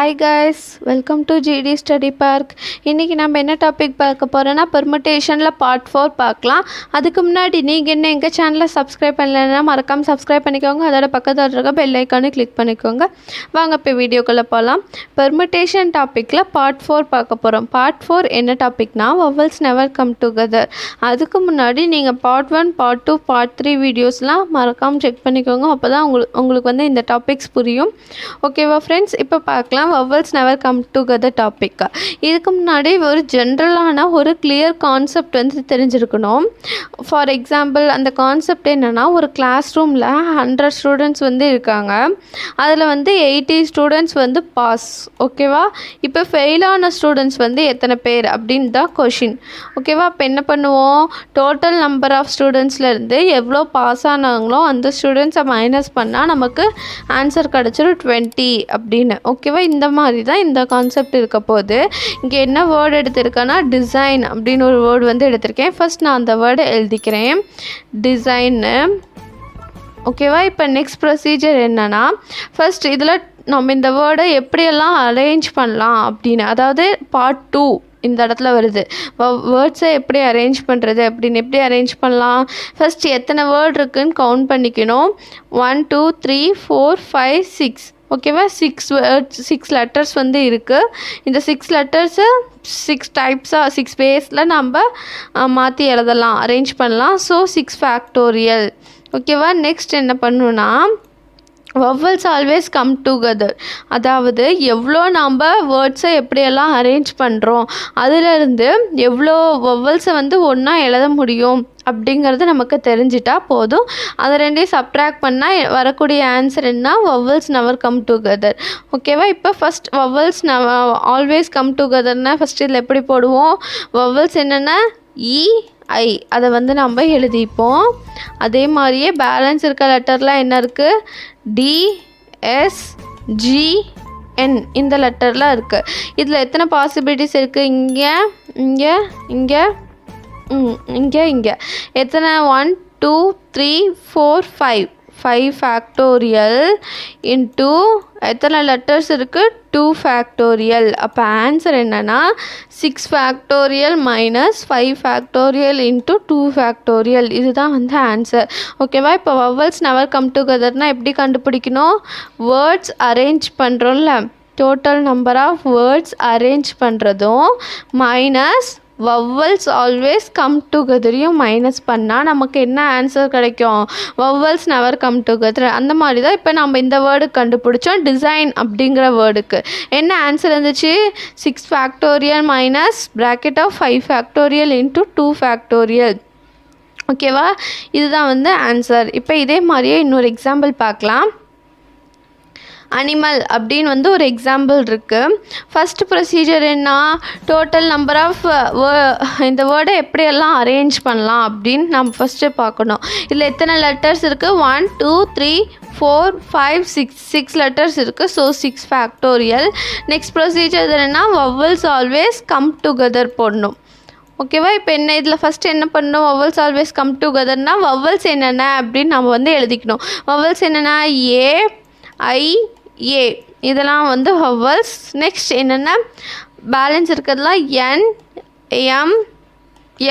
Hi guys, welcome to GD Study Park. இன்னைக்கு நம்ம என்ன டாபிக் பார்க்க போறோம்னா பெர்முடேஷன்ல பார்ட் 4 பார்க்கலாம். அதுக்கு முன்னாடி நீங்க என்ன எங்க சேனலை சப்ஸ்கிரைப் பண்ணலனா மறக்காம சப்ஸ்கிரைப் பண்ணிக்கோங்க. அதோட பக்கத்துல இருக்க பெல் ஐகானை கிளிக் பண்ணிக்கோங்க. வாங்க இப்போ வீடியோக்குள்ள போலாம். பெர்முடேஷன் டாபிக்ல பார்ட் 4 பார்க்க போறோம். பார்ட் 4 என்ன டாபிக்னா vowels never come together. அதுக்கு முன்னாடி நீங்க பார்ட் 1, பார்ட் 2, பார்ட் 3 வீடியோஸ்லாம் மறக்காம செக் பண்ணிக்கோங்க. அப்பதான் உங்களுக்கு வந்து இந்த டாபிக்ஸ் புரியும். ஓகேவா ஃப்ரெண்ட்ஸ், இப்போ பார்க்கலாம் vowels never come together topic. இதுக்கு முன்னாடி ஒரு ஜென்ரலான ஒரு கிளியர் கான்செப்ட் வந்து தெரிஞ்சிருக்கணும். ஃபார் எக்ஸாம்பிள் அந்த கான்செப்ட் என்னென்னா, ஒரு கிளாஸ் ரூமில் 100 ஸ்டூடெண்ட்ஸ் வந்து இருக்காங்க. அதில் வந்து 80 ஸ்டூடெண்ட்ஸ் வந்து பாஸ். ஓகேவா, இப்போ ஃபெயிலான ஸ்டூடெண்ட்ஸ் வந்து எத்தனை பேர் அப்படின்னு தான் கொஷின். ஓகேவா, இப்போ என்ன பண்ணுவோம், டோட்டல் நம்பர் ஆஃப் ஸ்டூடெண்ட்ஸ்லேருந்து எவ்வளோ பாஸ் ஆனாங்களோ அந்த ஸ்டூடெண்ட்ஸை மைனஸ் பண்ணால் நமக்கு ஆன்சர் கிடச்சிரும் 20 அப்படின்னு. ஓகேவா, இந்த மாதிரி தான் இந்த கான்செப்ட் இருக்க போகுது. இங்கே என்ன வேர்டு எடுத்திருக்கேன்னா டிசைன் அப்படின்னு ஒரு வேர்டு வந்து எடுத்திருக்கேன். ஃபர்ஸ்ட் நான் அந்த வேர்டை எழுதிக்கிறேன், டிசைன்னு. ஓகேவா, இப்போ நெக்ஸ்ட் ப்ரொசீஜர் என்னென்னா, ஃபர்ஸ்ட் இதில் நம்ம இந்த வேர்டை எப்படியெல்லாம் அரேஞ்ச் பண்ணலாம் அப்படின்னு, அதாவது பார்ட் 2 இந்த இடத்துல வருது. வேர்ட்ஸை எப்படி அரேஞ்ச் பண்ணுறது அப்படின்னு, எப்படி அரேஞ்ச் பண்ணலாம். ஃபர்ஸ்ட் எத்தனை வேர்டு இருக்குதுன்னு கவுண்ட் பண்ணிக்கணும். 1 2 3 4 5 6. ஓகேவா, 6 வேர்ட்ஸ், 6 லெட்டர்ஸ் வந்து இருக்குது. இந்த 6 லெட்டர்ஸு 6 டைப்ஸாக 6 வேஸில் நம்ம மாற்றி எழுதலாம், அரேஞ்ச் பண்ணலாம். So 6 factorial. ஓகேவா, நெக்ஸ்ட் என்ன பண்ணணுன்னா, vowels always come together. அதாவது எவ்வளோ நம்ம வேர்ட்ஸை எப்படியெல்லாம் அரேஞ்ச் பண்ணுறோம், அதிலிருந்து எவ்வளோ vowelsை வந்து ஒன்றா எழுத முடியும் அப்படிங்கிறது நமக்கு தெரிஞ்சிட்டா போதும். அதை ரெண்டையும் சப்ட்ராக்ட் பண்ணால் வரக்கூடிய ஆன்சர் என்ன, vowels never come together. ஓகேவா, இப்போ ஃபஸ்ட் vowels ஆல்வேஸ் கம் டுகெதர்னால் ஃபஸ்ட் இதில் எப்படி போடுவோம், vowels என்னென்ன EI அதை வந்து நம்ம எழுதிப்போம். அதே மாதிரியே பேலன்ஸ் இருக்க லெட்டர்லாம் என்ன இருக்குது, DSGN இந்த லெட்டர்லாம் இருக்குது. இதில் எத்தனை பாசிபிலிட்டிஸ் இருக்குது, இங்கே இங்கே இங்கே இங்கே இங்கே எத்தனை, 1 2 3 4 5 ஃபேக்டோரியல் இன்ட்டு எத்தனை லெட்டர்ஸ் இருக்குது, 2 ஃபேக்டோரியல். அப்போ ஆன்சர் என்னென்னா 6 factorial minus 5 factorial into 2 factorial. இதுதான் வந்து ஆன்சர். ஓகேவா, இப்போ vowels never come togetherனால் எப்படி கண்டுபிடிக்கணும், வேர்ட்ஸ் அரேஞ்ச் பண்ணுறோம்ல, total number of words arrange பண்ணுறதும் மைனஸ் vowels always come togetherயும் மைனஸ் பண்ணால் நமக்கு என்ன ஆன்சர் கிடைக்கும், vowels never come together. அந்த மாதிரி தான் இப்போ நம்ம இந்த வேர்டு கண்டுபிடிச்சோம். டிசைன் அப்படிங்கிற வேர்டுக்கு என்ன ஆன்சர் இருந்துச்சு, 6 factorial minus bracket of 5 factorial into 2 factorial. ஓகேவா, இதுதான் வந்து ஆன்சர். இப்போ இதே மாதிரியே இன்னொரு எக்ஸாம்பிள் பார்க்கலாம். அனிமல் அப்படின்னு வந்து ஒரு எக்ஸாம்பிள் இருக்குது. ஃபஸ்ட் ப்ரொசீஜர் என்ன, டோட்டல் நம்பர் ஆஃப் இந்த வேர்டை எப்படியெல்லாம் அரேஞ்ச் பண்ணலாம் அப்படின்னு நம்ம ஃபஸ்ட்டு பார்க்கணும். இதில் எத்தனை லெட்டர்ஸ் இருக்குது, 1 2 3 4 5 6 லெட்டர்ஸ் இருக்குது. So 6 factorial. நெக்ஸ்ட் ப்ரொசீஜர் என்னென்னா, vowels ஆல்வேஸ் கம் டுகெதர் போடணும். ஓகேவா, இப்போ என்ன இதில் ஃபஸ்ட்டு என்ன பண்ணணும், vowels ஆல்வேஸ் கம் டுகெதர்னால் vowels என்னென்ன அப்படின்னு நம்ம வந்து எழுதிக்கணும். vowels என்னென்ன, A இதெல்லாம் வந்து vowels. நெக்ஸ்ட் என்னென்ன பேலன்ஸ் இருக்கிறதுலாம் N M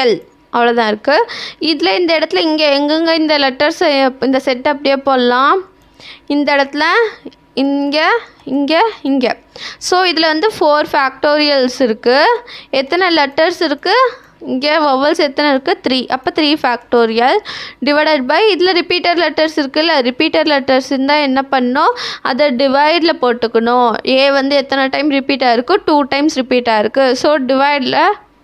L அவ்வளோதான் இருக்குது. இதில் இந்த இடத்துல இங்கே எங்கெங்கே இந்த லெட்டர்ஸ் இந்த செட் அப்படியே போடலாம், இந்த இடத்துல இங்கே இங்கே இங்கே. ஸோ இதில் வந்து 4 ஃபேக்டோரியல்ஸ் இருக்குது. எத்தனை லெட்டர்ஸ் இருக்குது, இங்கே vowels எத்தனை இருக்குது, 3. அப்போ 3 ஃபேக்டோரியல் டிவைடட் பை இதில் ரிப்பீட்டர் லெட்டர்ஸ் இருக்குல்ல, ரிப்பீட்டர் லெட்டர்ஸ் இருந்தால் என்ன பண்ணணும், அதை டிவைடில் போட்டுக்கணும். ஏ வந்து எத்தனை டைம் ரிப்பீட் ஆகிருக்கு, 2 டைம்ஸ் ரிப்பீட் ஆகிருக்கு. ஸோ டிவைடில்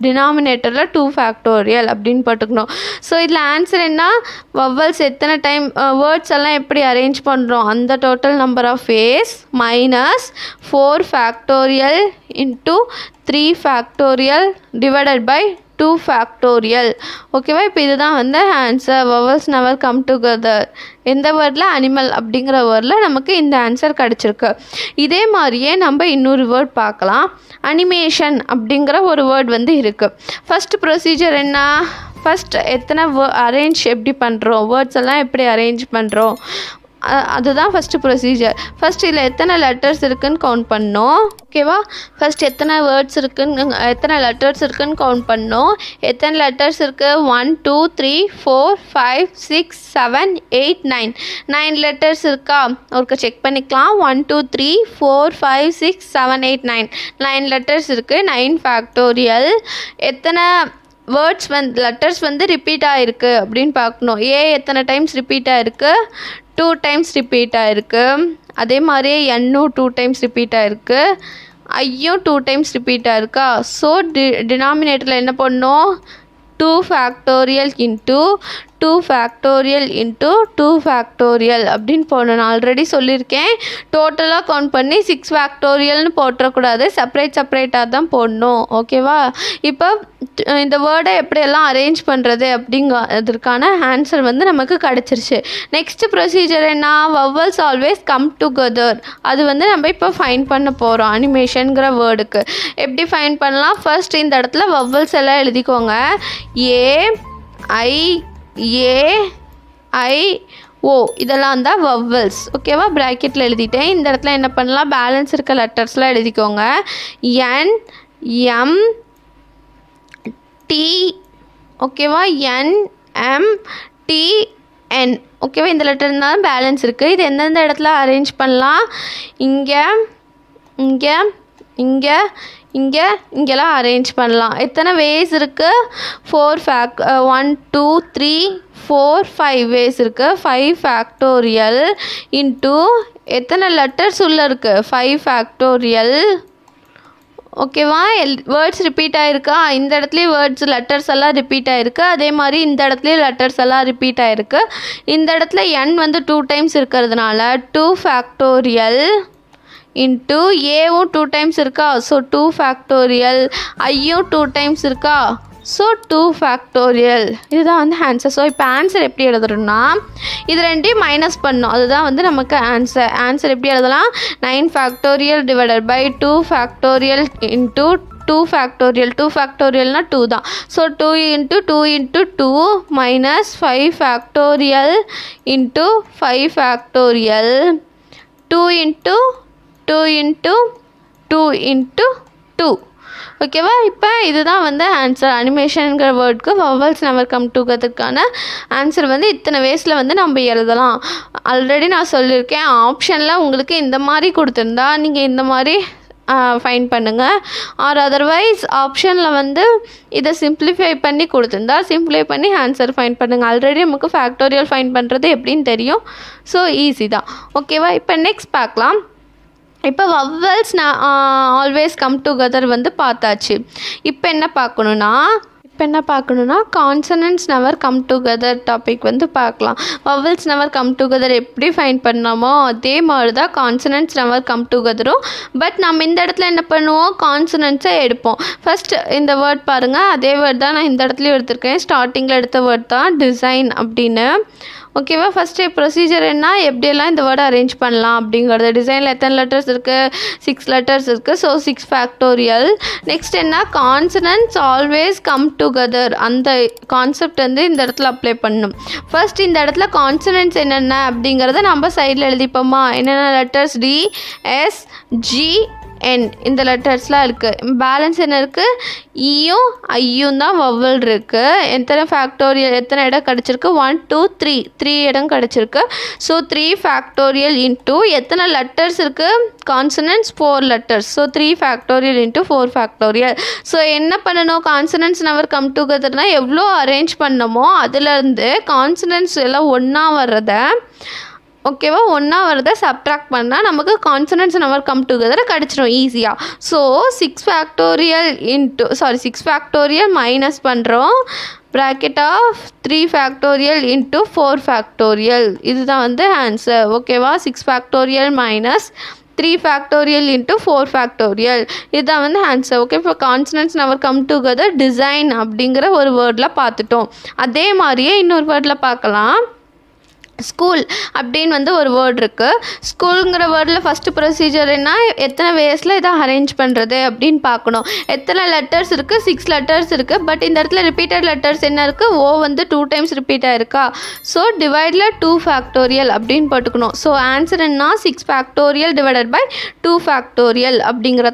டினாமினேட்டரில் 2 ஃபேக்டோரியல் அப்படின்னு போட்டுக்கணும். ஸோ இதில் ஆன்சர் என்ன, vowels எத்தனை டைம் வேர்ட்ஸ் எல்லாம் எப்படி அரேஞ்ச் பண்ணுறோம், அந்த total number of ways minus 4 factorial into 3 factorial divided by 2 factorial. ஓகேவா, இப்போ இதுதான் வந்து answer, vowels never come together. எந்த வேர்டில், அனிமல் அப்படிங்கிற வேர்டில் நமக்கு இந்த ஆன்சர் கிடச்சிருக்கு. இதே மாதிரியே நம்ம இன்னொரு வேர்ட் பார்க்கலாம். அனிமேஷன் அப்படிங்கிற ஒரு வேர்ட் வந்து இருக்குது. ஃபஸ்ட் ப்ரொசீஜர் என்ன, ஃபஸ்ட் எத்தனை அரேஞ்ச் எப்படி பண்ணுறோம், வேர்ட்ஸ் எல்லாம் எப்படி அரேஞ்ச் பண்ணுறோம், அதுதான் ஃபஸ்ட்டு ப்ரொசீஜர். ஃபஸ்ட் இதில் எத்தனை லெட்டர்ஸ் இருக்குதுன்னு கவுண்ட் பண்ணோம். ஓகேவா? ஃபஸ்ட் எத்தனை வேர்ட்ஸ் இருக்குன்னு எத்தனை லெட்டர்ஸ் இருக்குதுன்னு கவுண்ட் பண்ணோம். எத்தனை லெட்டர்ஸ் இருக்குது? 1 2 3 4 5 6 7 8 9 9 லெட்டர்ஸ் இருக்கா? ஒருக்க செக் பண்ணிக்கலாம். 1 2 3 4 5 6 7 8 9 9 லெட்டர்ஸ் இருக்குது. 9 ஃபேக்டோரியல். எத்தனை வேர்ட்ஸ் லெட்டர்ஸ் ரிப்பீட் ஆகிருக்கு அப்படின்னு பார்க்கணும். ஏ எத்தனை டைம்ஸ் ரிப்பீட் ஆகிருக்கு? 2 டைம்ஸ் ரிப்பீட் ஆகிருக்கு. அதே மாதிரியே என்னும் 2 டைம்ஸ் ரிப்பீட் ஆகிருக்கு. ஐயும் 2 டைம்ஸ் ரிப்பீட் ஆகிருக்கா? ஸோ டினாமினேட்டரில் என்ன பண்ணணும்? 2 factorial into 2 factorial into 2 factorial அப்படின்னு போடணும். நான் ஆல்ரெடி சொல்லியிருக்கேன். டோட்டலாக கவுண்ட் பண்ணி 6 ஃபேக்டோரியல்னு போட்டுறக்கூடாது. செப்பரேட்டாக தான் போடணும். ஓகேவா? இப்போ இந்த வேர்டை எப்படியெல்லாம் அரேஞ்ச் பண்ணுறது அப்படிங்கிறதுக்கான ஆன்சர் நமக்கு கிடச்சிருச்சு. நெக்ஸ்ட் ப்ரொசீஜர் என்ன? Vowels always come together. அது நம்ம இப்போ ஃபைன் பண்ண போகிறோம். அனிமேஷனுங்கிற வேர்டுக்கு எப்படி ஃபைன் பண்ணலாம்? ஃபர்ஸ்ட் இந்த இடத்துல வவல்ஸ் எல்லாம் எழுதிக்கோங்க. ஏ ஐ ஏ ஐ ஓ இதெல்லாம் தான் வவல்ஸ். ஓகேவா? ப்ராக்கெட்டில் எழுதிட்டேன். இந்த இடத்துல என்ன பண்ணலாம்? பேலன்ஸ் இருக்க லெட்டர்ஸ்லாம் எழுதிக்கோங்க. N M T. ஓகேவா? N M T N. ஓகேவா? இந்த லெட்டர் இருந்தாலும் பேலன்ஸ் இருக்குது. இது எந்தெந்த இடத்துல அரேஞ்ச் பண்ணலாம்? இங்கே இங்கே இங்கே இங்கே இங்கெல்லாம் அரேஞ்ச் பண்ணலாம். எத்தனை வேஸ் இருக்குது? 1 2 3 4 5 வேஸ் இருக்குது. 5 ஃபேக்டோரியல் இன்ட்டு எத்தனை லெட்டர்ஸ் உள்ளே இருக்குது? 5 ஃபேக்டோரியல். ஓகேவா? வேர்ட்ஸ் ரிப்பீட் ஆகிருக்கா? இந்த இடத்துலையும் வேர்ட்ஸ் லெட்டர்ஸ் எல்லாம் ரிப்பீட் ஆகிருக்கு. அதே மாதிரி இந்த இடத்துலையும் லெட்டர்ஸ் எல்லாம் ரிப்பீட் ஆகிருக்கு. இந்த இடத்துல என் 2 டைம்ஸ் இருக்கிறதுனால 2 ஃபேக்டோரியல் இன்ட்டு ஏவும் 2 டைம்ஸ் இருக்கா? So 2 factorial. ஐயும் 2 டைம்ஸ் இருக்கா? So 2 factorial. இதுதான் ஆன்சர். ஸோ இப்போ ஆன்சர் எப்படி எழுதுறோம்னா இது ரெண்டையும் மைனஸ் பண்ணோம். அதுதான் நமக்கு ஆன்சர் எப்படி எழுதலாம்? 9 factorial divided by 2 factorial into 2 factorial. 2 ஃபேக்டோரியல்னால் 2 தான். So 2 into 2 into 2 minus 5 factorial into 5 factorial. 2 into 2 into 2 into 2. ஓகேவா? இப்போ இதுதான் ஆன்சர். அனிமேஷனுங்கிற வேர்டுக்கு வவல்ஸ் நெவர் கம் டுகெதர்க்கான ஆன்சர் இத்தனை வேஸில் நம்ம எழுதலாம். ஆல்ரெடி நான் சொல்லியிருக்கேன். ஆப்ஷனில் உங்களுக்கு இந்த மாதிரி கொடுத்துருந்தா நீங்கள் இந்த மாதிரி ஃபைன் பண்ணுங்கள். ஆர் அதர்வைஸ் ஆப்ஷனில் இதை சிம்பிளிஃபை பண்ணி கொடுத்துருந்தா சிம்பிளை பண்ணி ஆன்சர் ஃபைன் பண்ணுங்கள். ஆல்ரெடி நமக்கு ஃபேக்டோரியல் ஃபைன் பண்ணுறது எப்படின்னு தெரியும். ஸோ ஈஸி தான். ஓகேவா? இப்போ நெக்ஸ்ட் பார்க்கலாம். இப்போ வவல்ஸ் ஆல்வேஸ் கம் டுகெதர் பார்த்தாச்சு. இப்போ என்ன பார்க்கணுன்னா consonants never come together topic பார்க்கலாம். வவல்ஸ் நெவர் கம் டுகெதர் எப்படி ஃபைன் பண்ணோமோ அதே மாதிரி தான் கான்சனன்ட்ஸ் நெவர் கம் டுகெதரும். பட் நம்ம இந்த இடத்துல என்ன பண்ணுவோம்? கான்சனன்ட்ஸை எடுப்போம். ஃபஸ்ட் இந்த வேர்ட் பாருங்கள். அதே வேர்ட் தான் நான் இந்த இடத்துலையும் எடுத்திருக்கேன். ஸ்டார்டிங்கில் எடுத்த வேர்ட் தான் டிசைன் அப்படின்னு. ஓகேவா? ஃபஸ்ட்டு ப்ரொசீஜர் என்ன? எப்படியெல்லாம் இந்த வேர்டை அரேஞ்ச் பண்ணலாம் அப்படிங்கிறது. டிசைனில் எத்தனை லெட்டர்ஸ் இருக்குது? 6 லெட்டர்ஸ் இருக்குது. So 6 factorial. நெக்ஸ்ட் என்ன? Consonants always come together. அந்த கான்செப்ட் இந்த இடத்துல அப்ளை பண்ணணும். ஃபர்ஸ்ட் இந்த இடத்துல கான்சனன்ட்ஸ் என்னென்ன அப்படிங்கிறத நம்ம சைடில் எழுதிப்போமா? என்னென்ன letters? D S G N இந்த லெட்டர்ஸ்லாம் இருக்குது. பேலன்ஸ் என்ன இருக்குது? ஈயும் ஐயும் தான் வவல் இருக்குது. எத்தனை ஃபேக்டோரியல் எத்தனை இடம் கிடச்சிருக்கு? 1 2 3 இடம் கிடச்சிருக்கு. ஸோ 3 ஃபேக்டோரியல் இன்ட்டு எத்தனை லெட்டர்ஸ் இருக்குது? Consonants 4 letters. So 3 factorial into 4 factorial. So என்ன பண்ணணும்? கான்சனன்ட்ஸ் நெவர் கம் டுகெதர்னால் எவ்வளோ அரேஞ்ச் பண்ணமோ அதுலேருந்து கான்சனன்ட்ஸ் எல்லாம் ஒன்றா வர்றத ஓகேவா ஒன்றா வரதை சப்ட்ராக்ட் பண்ணால் நமக்கு கான்சனன்ட்ஸ் நெவர் கம் டுகெதர் கிடச்சிடும் ஈஸியாக. ஸோ 6 ஃபேக்டோரியல் மைனஸ் பண்ணுறோம். Bracket of 3 factorial into 4 factorial. இதுதான் ஆன்சர். ஓகேவா? 6 factorial minus 3 factorial into 4 factorial. இதுதான் ஆன்சர். ஓகே. இப்போ consonants never come together design அப்படிங்கிற ஒரு வேர்டில் பார்த்துட்டோம். அதே மாதிரியே இன்னொரு வேர்டில் பார்க்கலாம். ஸ்கூல் அப்படின்னு வந்து ஒரு வேர்ட் இருக்குது. ஸ்கூலுங்கிற வேர்டில் ஃபஸ்ட்டு ப்ரொசீஜர் என்ன, எத்தனை வேஸில் இதை அரேஞ்ச் பண்ணுறது அப்படின்னு பார்க்கணும். எத்தனை லெட்டர்ஸ் இருக்குது, 6 லெட்டர்ஸ் இருக்குது. பட் இந்த இடத்துல ரிப்பீட்டட் லெட்டர்ஸ் என்ன இருக்குது, ஓ வந்து 2 டைம்ஸ் ரிப்பீட் ஆயிருக்கா. ஸோ டிவைடில் 2 ஃபேக்டோரியல் அப்படின்னு போட்டுக்கணும். ஸோ ஆன்சர் என்ன, 6 ஃபேக்டோரியல் டிவைடட் பை 2 ஃபேக்டோரியல் அப்படிங்கிற.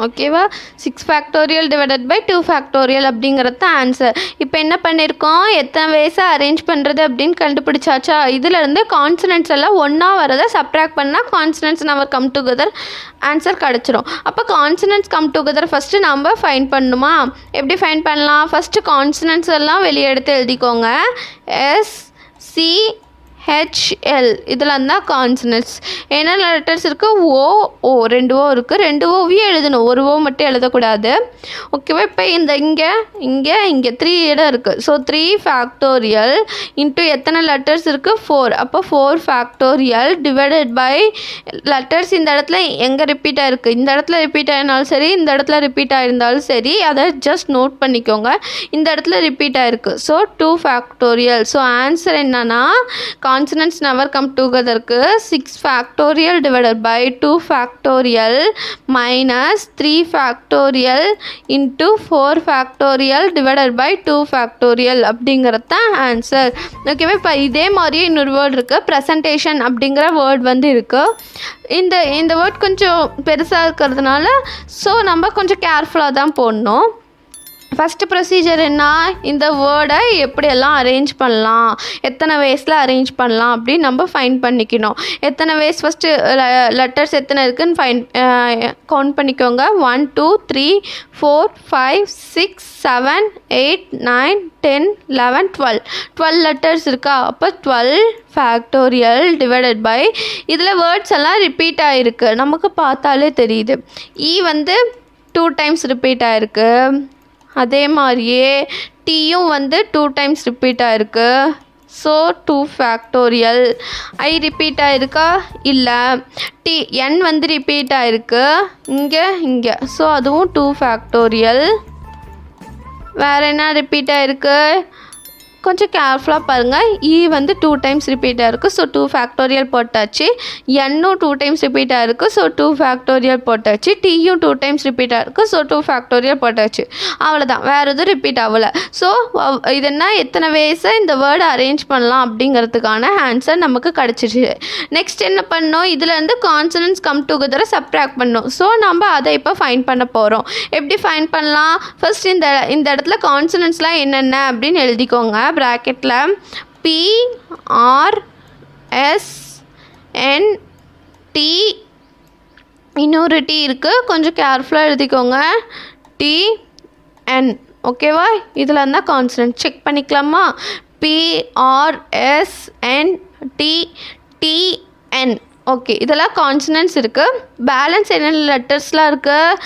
ஓகேவா, 6 ஃபேக்டோரியல் டிவைடட் பை 2 ஃபேக்டோரியல் அப்படிங்கிறது தான் ஆன்சர். இப்போ என்ன பண்ணியிருக்கோம், எத்தனை வேஸை அரேஞ்ச் பண்ணுறது அப்படின்னு கண்டுபிடிச்சாச்சா. இதிலேருந்து கான்சனன்ட்ஸ் எல்லாம் ஒன்றா வரதை சப்ட்ராக்ட் பண்ணால் கான்சனன்ட்ஸ் நம்ம கம் டுகெதர் ஆன்சர் கிடச்சிரும். அப்போ கான்சனன்ட்ஸ் கம் டுகெதர் ஃபஸ்ட்டு நம்ம ஃபைண்ட் பண்ணணுமா. எப்படி ஃபைண்ட் பண்ணலாம், ஃபஸ்ட்டு கான்சனன்ட்ஸ் எல்லாம் வெளியே எடுத்து எழுதிக்கோங்க. SCHL இதெல்லாம் தான் கான்சனன்ட்ஸ். என்ன லெட்டர்ஸ் இருக்குது, ஓ 2 ஓ இருக்குது. 2 ஓவையும் எழுதணும், ஒரு ஓ மட்டும் எழுதக்கூடாது. ஓகேவா. இப்போ இங்கே 3 இடம் இருக்குது. ஸோ 3 ஃபேக்டோரியல் இன்ட்டு எத்தனை லெட்டர்ஸ் இருக்குது, 4. அப்போ 4 ஃபேக்டோரியல் டிவைடட் பை லெட்டர்ஸ் இந்த இடத்துல எங்கே ரிப்பீட் ஆகிருக்கு, இந்த இடத்துல ரிப்பீட் ஆகிருந்தாலும் சரி, இந்த இடத்துல ரிப்பீட் ஆகிருந்தாலும் சரி, அதை ஜஸ்ட் நோட் பண்ணிக்கோங்க. இந்த இடத்துல ரிப்பீட் ஆகிருக்கு. So 2 factorial. ஸோ ஆன்சர் என்னன்னா, consonants never come together க்கு 6 factorial divided by 2 factorial minus 3 factorial into 4 factorial divided by 2 factorial அப்படிங்கிறது தான் ஆன்சர். ஓகேவா. இப்போ இதே மாதிரியே இன்னொரு வேர்ட் இருக்குது, ப்ரெசன்டேஷன் அப்படிங்கிற வேர்ட் வந்து இருக்குது. இந்த வேர்ட் கொஞ்சம் பெருசாக இருக்கிறதுனால ஸோ நம்ம கொஞ்சம் கேர்ஃபுல்லாக தான் போடணும். ஃபஸ்ட்டு ப்ரொசீஜர் என்ன, இந்த வேர்டை எப்படியெல்லாம் அரேஞ்ச் பண்ணலாம், எத்தனை வேஸில் அரேஞ்ச் பண்ணலாம் அப்படின்னு நம்ம ஃபைண்ட் பண்ணிக்கணும். எத்தனை வேஸ் ஃபஸ்ட்டு லெட்டர்ஸ் எத்தனை இருக்குதுன்னு கவுண்ட் பண்ணிக்கோங்க. 1 2 3 4 5 6 7 8 9 10 11 12 லெட்டர்ஸ் இருக்கா. அப்போ 12 ஃபேக்டோரியல் டிவைடட் பை, இதில் வேர்ட்ஸ் எல்லாம் ரிப்பீட் ஆகிருக்கு, நமக்கு பார்த்தாலே தெரியுது. வந்து 2 டைம்ஸ் ரிப்பீட் ஆகிருக்கு. அதே மாதிரியே டீயும் வந்து 2 டைம்ஸ் ரிப்பீட் ஆகிருக்கு. So 2 factorial. ஐ ரிப்பீட் ஆகிருக்கா, இல்லை. என் வந்து ரிப்பீட் ஆகிருக்கு இங்கே. ஸோ அதுவும் 2 ஃபேக்டோரியல். வேறு என்ன ரிப்பீட் ஆகிருக்கு, கொஞ்சம் கேர்ஃபுல்லாக பாருங்கள். வந்து 2 டைம்ஸ் ரிப்பீட் ஆகிருக்கு. ஸோ 2 ஃபேக்டோரியல் போட்டாச்சு. என்னும் 2 டைம்ஸ் ரிப்பீட் ஆகிருக்கு. ஸோ 2 ஃபேக்டோரியல் போட்டாச்சு. டீயும் 2 டைம்ஸ் ரிப்பீட் ஆகிருக்கு. ஸோ 2 ஃபேக்டோரியல் போட்டாச்சு. அவ்வளோதான், வேறு எதுவும் ரிப்பீட் ஆகலை. ஸோ இது என்ன, எத்தனை வேஸை இந்த வேர்டை அரேஞ்ச் பண்ணலாம் அப்படிங்கிறதுக்கான ஆன்சர் நமக்கு கிடச்சிருச்சு. நெக்ஸ்ட் என்ன பண்ணோம், இதுலேருந்து கான்சனன்ட்ஸ் கம் டுகெதரை சப்ட்ராக்ட் பண்ணோம். ஸோ நம்ம அதை இப்போ ஃபைண்ட் பண்ண போகிறோம். எப்படி ஃபைண்ட் பண்ணலாம், ஃபஸ்ட் இந்த இடத்துல கான்சனன்ட்ஸ்லாம் என்னென்ன அப்படின்னு எழுதிக்கோங்க. ப்ராக்கெட்டில் PRSNT இன்னொரு டி இருக்குது, கொஞ்சம் கேர்ஃபுல்லாக எழுதிக்கோங்க. TN. ஓகேவா. இதில் இருந்தால் கான்சனன்ட் செக் பண்ணிக்கலாமா. PRSNTTN. ஓகே, இதெல்லாம் கான்சனன்ட்ஸ் இருக்குது. பேலன்ஸ் என்ன லெட்டர்ஸ்லாம் இருக்குது,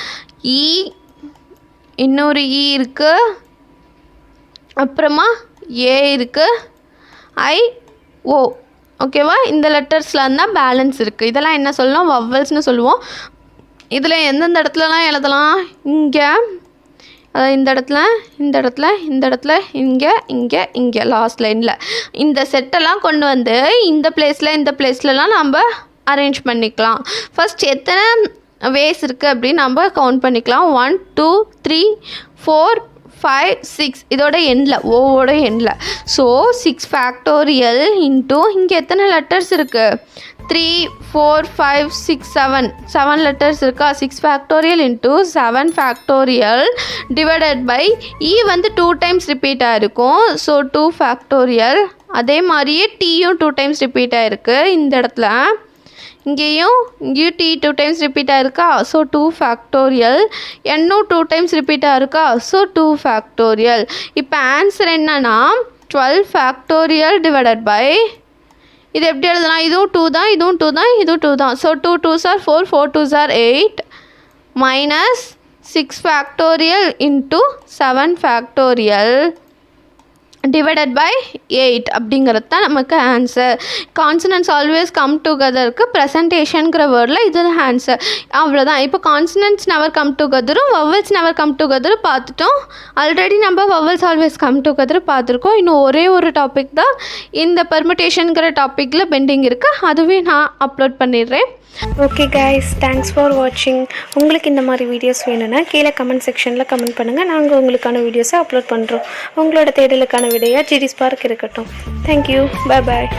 இன்னொரு இருக்குது, அப்புறமா ஏ இருக்குது, IO. ஓகேவா. இந்த லெட்டர்ஸ்லாம் தான் பேலன்ஸ் இருக்குது. இதெல்லாம் என்ன சொல்லலாம், வவ்வல்ஸ்னு சொல்லுவோம். இதில் எந்தெந்த இடத்துலலாம் எழுதலாம், இங்கே, இந்த இடத்துல இங்கே லாஸ்ட் லைனில் இந்த செட்டெல்லாம் கொண்டு வந்து இந்த பிளேஸ்லலாம் நம்ம அரேஞ்ச் பண்ணிக்கலாம். ஃபஸ்ட் எத்தனை வேஸ் இருக்குது அப்படின்னு நம்ம கவுண்ட் பண்ணிக்கலாம். 1 2 3 4 5 6 இதோட எண்ணில், ஓவோட எண்ணில். ஸோ 6 ஃபேக்டோரியல் இன்ட்டு இங்கே எத்தனை லெட்டர்ஸ் இருக்குது, 3 4 5 6 7 லெட்டர்ஸ் இருக்கா. 6 factorial into 7 factorial divided by வந்து 2 டைம்ஸ் ரிப்பீட் ஆகிருக்கும். So 2 factorial. அதே மாதிரியே டீயும் 2 டைம்ஸ் ரிப்பீட் ஆகிருக்கு. இந்த இடத்துல இங்கேயும் டி 2 டைம்ஸ் ரிப்பீட் ஆகிருக்கா. So 2 factorial. என்னும் 2 டைம்ஸ் ரிப்பீட் ஆகிருக்கா. So 2 factorial. இப்போ ஆன்சர் என்னன்னா 12 ஃபேக்டோரியல் டிவைடட் பை, இது எப்படி எழுதலாம், இதுவும் 2 தான், இதுவும் 2 தான், இதுவும் 2 தான். So 2 2s are 4, 4 2s are 8 minus 6 factorial into 7 factorial divided by 8 அப்படிங்கிறது தான் நமக்கு ஆன்சர். கான்சனன்ட்ஸ் ஆல்வேஸ் கம் டுகெதருக்கு ப்ரெசன்டேஷனுங்கிற வேர்டில் இது ஆன்சர். அவ்வளோதான். இப்போ கான்சனன்ட்ஸ் நெவர் கம் டுகெதரும் வவல்ஸ் நெவர் கம் டுகெதரும் பார்த்துட்டோம். ஆல்ரெடி நம்ம வவல்ஸ் ஆல்வேஸ் கம் டுகெதர் பார்த்துருக்கோம். இன்னும் ஒரே ஒரு டாபிக் தான் இந்த பெர்முடேஷனுங்கிற டாப்பிக்கில் பெண்டிங் இருக்குது. அதுவே நான் அப்லோட் பண்ணிடுறேன். ஓகே கைஸ், தேங்க்ஸ் ஃபார் வாட்சிங். உங்களுக்கு இந்த மாதிரி வீடியோஸ் வேணும்னா கீழே கமெண்ட் செக்ஷனில் கமெண்ட் பண்ணுங்கள். நாங்கள் உங்களுக்கான வீடியோஸை அப்லோட் பண்ணுறோம். உங்களோட தேடலுக்கான விடையாக ஜிடி ஸ்பார்க் இருக்கட்டும். தேங்க்யூ. Bye bye.